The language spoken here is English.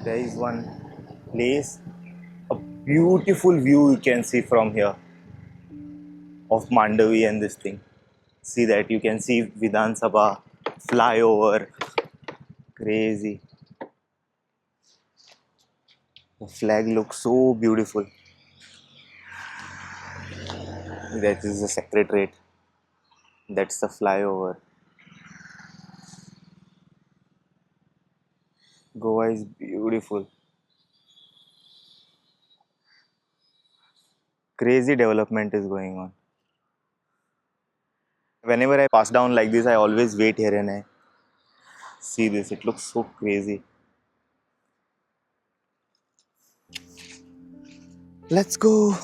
There is one place, a beautiful view you can see from here of Mandavi and this thing. See that you can see Vidhan Sabha flyover. Crazy. The flag looks so beautiful. That is the secretariat. That's the flyover. Goa is beautiful. Crazy development is going on. Whenever I pass down like this, I always wait here and I see this. It looks so crazy. Let's go.